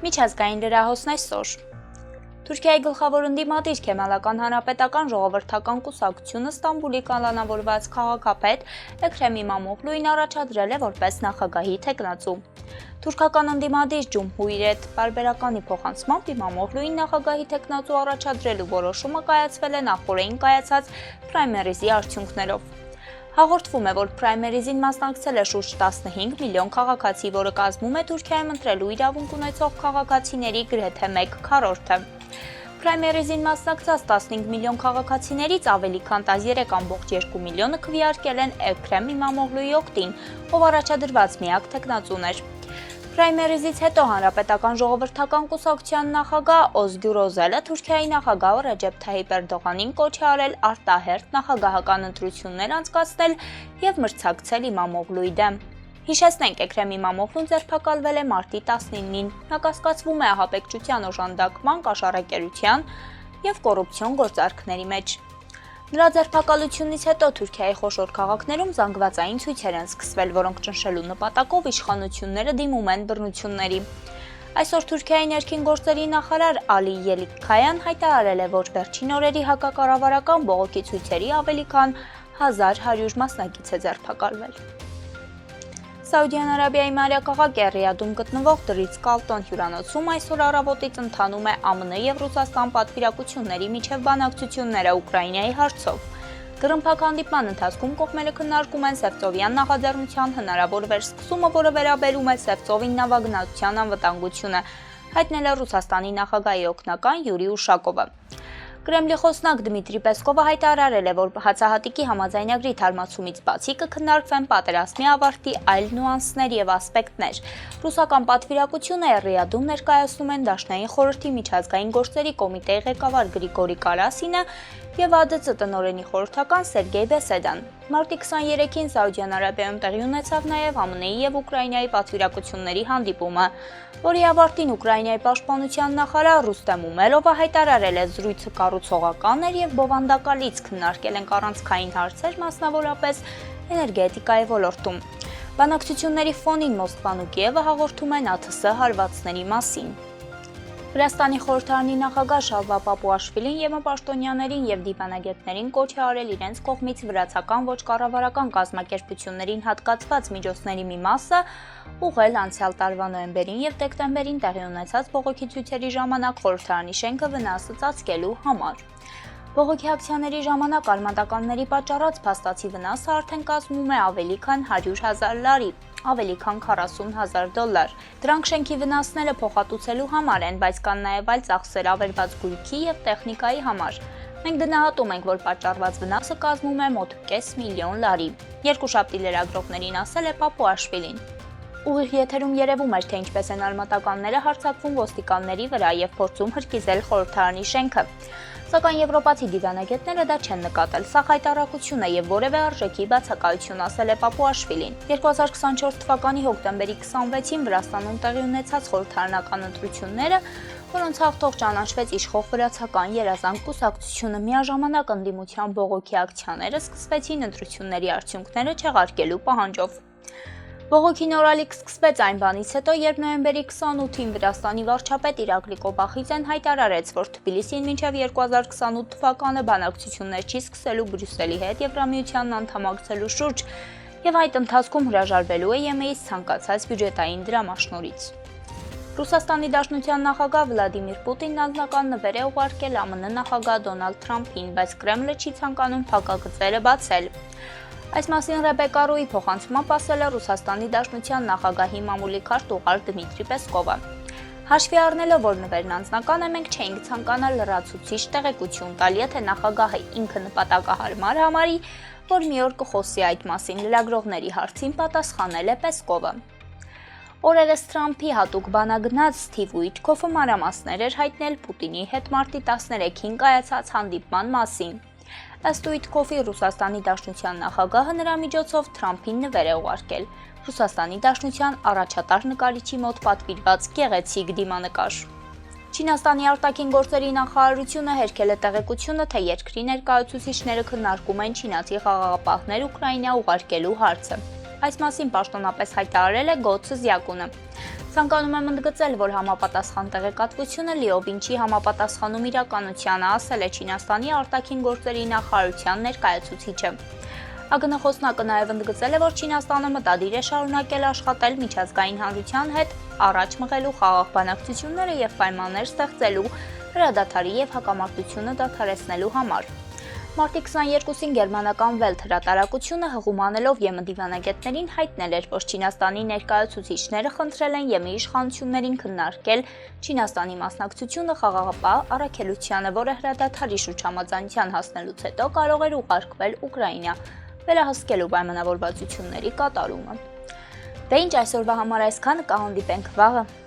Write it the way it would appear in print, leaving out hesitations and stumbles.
Միջազգային լրահոսն այսօր։ Թուրքիայի գլխավոր ընդդիմադիր Քեմալական հանրապետական ժողովրդական կուսակցությունը Ստամբուլի կալանավորված քաղաքապետ Էքրեմ Իմամօղլուին առաջադրել է որպես նախագահի թեկնածու։ Թուրքական ընդդիմադիր Ջումհուրիետ պարբերականի փոխանցմամբ Իմամօղլուին նախագահի թեկնածու առաջադրելու որոշումը կայացվել է նախօրեին կայացած պրայմերիզի արդյունքներով։ Հաղորդվում է, որ պրայմերիզին մասնակցել է շուրջ 15 միլիոն քաղաքացի, որը կազմում է Թուրքիայում ընտրելու իրավունք ունեցող քաղաքացիների գրեթե 1/4-ը։ Պրայմերիզին մասնակցած 15 միլիոն քաղաքացիներից ավելի քան 13.2 միլիոնը քվեարկել են Էքրեմ Իմամօղլուի օգտին, ով առաջադրված միակ թեկնածուն էր։ Պրայմերիզից հետո Հանրապետական ժողովրդական կուսակցության նախագահ Օզգյուր Օզելը Թուրքիայի նախագահ Ռեջեփ Թայիպ Էրդողանին կոչ է արել արտահերթ նախագահական ընտրություններ անցկացնել եւ մրցակցել Իմամօղլուի դեմ։ Հիշեցնենք, Էքրեմ Իմամօղլուն ձերբակալվել է մարտի 19-ին։ Նա կասկածվում է ահաբեկչության օժանդակման, կաշառակերության եւ կոռուպցիոն գործարքների մեջ։ Նրա ձերբակալությունից հետո Թուրքիայի խոշոր քաղաքներում զանգվածային ցույցեր են սկսվել, որոնք ճնշելու նպատակով իշխանությունները դիմում են բռնությունների։ Այսօր Թուրքիայի ներքին գործերի նախարար Ալի Ելիքքայան հայտարարել է, որ վերջին օրերի հակակառավարական բողոքի ցույցերի ավելի քան 1100 մասնակից է ձերբակալվել։ Սաուդյան Արաբիայի մայրաքաղաք Ռիադում գտնվող Դրից Կալտոն հյուրանոցում այսօր առավոտից ընթանում է ԱՄՆ եւ Ռուսաստան պատվիրակությունների միջև բանակցությունները Ուկրաինայի հարցով։ Գրմփակ հանդիպման ընթացքում կողմերը քննարկում են Սևծովյան նախաձեռնության հնարավոր վերսկսումը, որը վերաբերում է Սևծովին նավագնացության անվտանգությունը, հայտնել է Ռուսաստանի նախագահի օգնական Յուրի Ուշակովը։ Կրեմլի խոսնակ Դմիտրի Պեսկովը հայտարարել է, որ հացահատիկի համաձայնագրի թարմացումից բացի կքննարկվեն պատերազմի ավարտի այլ նյուանսներ եւ ասպեկտներ։ Ռուսական պատվիրակությունը Ռիադում ներկայացնում են Դաշնային խորհրդի միջազգային գործերի կոմիտեի ղեկավար Գրիգորի Կարասինը եւ ԱԴՑ տնօրենի խորհրդական Սերգեյ Բեսեդան։ Մարտի 23-ին Սաուդյան Արաբիայում տեղի ունեցավ նաեւ ԱՄՆ-ի եւ Ուկրաինայի պատվիրակությունների հանդիպումը, որի ավարտին Ուկրաինայի պաշտպանության նախարար Ռուստեմ Ումերովը հայտարարել է զրույցը կառուցողական էր եւ բովանդակալից քննարկել են առանցքային հարցեր, մասնավորապես էներգետիկայի ոլորտում։ Բանակցությունների ֆոնին Մոսկվան ու Կիևը հաղորդում են ԱԹՍ հարվածների մասին։ Վրաստանի խորհրդարանի նախագահ Շալվա Պապուաշվիլին եւ պաշտոնյաներին եւ դիվանագետներին կոչ է արել իրենց կողմից վրացական ոչ կառավարական կազմակերպություններին հատկացված միջոցների մի մասը ուղղել անցյալ տարվա նոյեմբերին եւ դեկտեմբերին տեղի ունեցած բողոքի ցույցերի ժամանակ խորհրդարանի շենքը վնասը ծածկելու համար։ Բողոքի ակցիաների ժամանակ արմատականների պատճառած փաստացի վնասը արդեն կազմում է ավելի քան 100,000 լարի, ավելի քան $40,000։ Դրանք շենքի վնասները փոխհատուցելու համար են, բայց կան նաև այլ ծախսեր ավերված գույքի եւ տեխնիկայի համար։ Մենք գնահատում ենք, որ պատճառված վնասը կազմում է մոտ 500,000 լարի։ Երկուշաբթի լրագրողներին ասել է Պապուաշվիլին։ Ուղիղ եթերում երևում էր, թե ինչպես են արմատականները հարձակվում ոստիկանների վրա եւ փորձում հրկիզել խորհրդարանի շենքը։ Սակայն եվրոպացի դիվանագետները դա չեն նկատել, սա խայտառակություն է եւ որևէ արժեքի բացակայություն, ասել է Պապուաշվիլին։ 2024 թվականի հոկտեմբերի 26-ին Վրաստանում տեղի ունեցած խորհրդարանական ընտրությունները, որոնց հաղթող ճանաչվեց իշխող վրացական երազանք կուսակցությունը, միաժամանակ ընդդիմության բողոքի ակցիաները սկսվեցին ընտրությունների արդյունքները չեղարկելու պահանջով։ Բողոքի նոր ալիք սկսվեց այն բանից հետո, երբ նոյեմբերի 28-ին Վրաստանի վարչապետ Իրակլի Կոբախիձեն հայտարարեց, որ Թբիլիսին մինչև 2028 թվականը բանակցություններ չի սկսելու Բրյուսելի հետ Եվրամիությանն անդամակցելու շուրջ եւ այդ ընթացքում հրաժարվելու է ԵՄ-ից ցանկացած բյուջետային դրամաշնորհից։ Ռուսաստանի Դաշնության նախագահ Վլադիմիր Պուտինն անձնական նվեր է ուղարկել ԱՄՆ նախագահ Դոնալդ Թրամփին, բայց Կրեմլը չի ցանկանում փակագծերը բացել։ Այս մասին Ռեբեկա Ռուի փոխանցմամբ ասել է Ռուսաստանի Դաշնության նախագահի մամուլի քարտուղար Դմիտրի Պեսկովը։ Հաշվի առնելով, որ նվերն անձնական է, մենք չէինք ցանկանալ լրացուցիչ տեղեկություն տալ, եթե նախագահը ինքը նպատակահարմար համարի, որ մի օր կխոսի այդ մասին, լրագրողների հարցին պատասխանել է Պեսկովը։ Օրերս Թրամփի հատուկ բանագնաց Սթիվ Ուիթքոֆը մանրամասներ էր հայտնել Պուտինի հետ մարտի 13-ին կայացած հանդիպման մասին։ Ըստ Ուիթքոֆի Ռուսաստանի Դաշնության նախագահը նրա միջոցով Թրամփին նվեր է ուղարկել։ Ռուսաստանի Դաշնության առաջատար նկարիչի մոտ պատվիրված գեղեցիկ դիմանկար։ Չինաստանի արտաքին գործերի նախարարությունը հերքել է տեղեկությունը, թե երկրի ներկայացուցիչները քննարկում են չինացի խաղաղապահներ Ուկրաինա ուղարկելու հարցը։ Այս մասին պաշտոնապես հայտարարել է Գոց Զյակունը։ Ցանկանում եմ ընդգծել, որ համապատասխան տեղեկատվությունը լիովին չի համապատասխանում իրականությանը, ասել է Չինաստանի արտաքին գործերի նախարարության ներկայացուցիչը։ Ագնախոսնակը նաև ընդգծել է, որ Չինաստանը մտադիր է շարունակել աշխատել միջազգային հանրության հետ առաջ մղելու խաղաղ բանակցությունները եւ պայմաններ ստեղծելու հրադադարի եւ հակամարտությունը դադարեցնելու համար։ Մարտի 22-ին գերմանական Welt հրատարակությունը հղում անելով ԵՄ դիվանագետներին հայտնել էր, որ Չինաստանի ներկայացուցիչները խնդրել են ԵՄ իշխանություններին քննարկել Չինաստանի մասնակցությունը խաղաղապահ առաքելությանը, որը հրադադարի շուրջ համաձայնության հասնելուց հետո կարող էր ուղարկվել Ուկրաինա, վերահսկելու պայմանավորվածությունների կատարումը։ Դե ինչ այսօրվա համար այսքանը, կհանդիպենք վաղը։